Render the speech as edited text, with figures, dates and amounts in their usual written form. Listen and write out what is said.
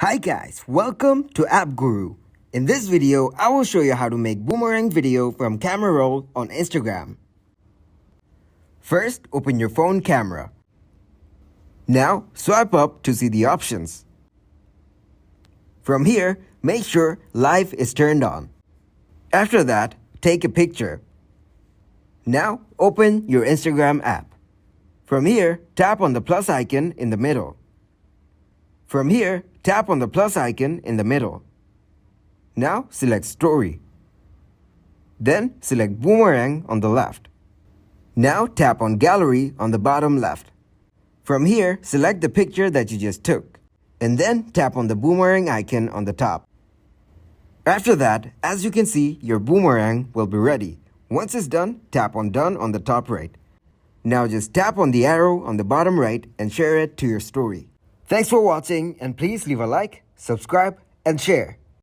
Hi guys, welcome to App Guru. In this video, I will show you how to make boomerang video from camera roll on Instagram. First, open your phone camera. Now, swipe up to see the options. From here, make sure Live is turned on. After that, take a picture. Now, open your Instagram app. From here, tap on the plus icon in the middle. From here, tap on the plus icon in the middle. Now select Story. Then select Boomerang on the left. Now tap on Gallery on the bottom left. From here, select the picture that you just took. And then tap on the boomerang icon on the top. After that, as you can see, your boomerang will be ready. Once it's done, tap on Done on the top right. Now just tap on the arrow on the bottom right and share it to your story. Thanks for watching, and please leave a like, subscribe, and share.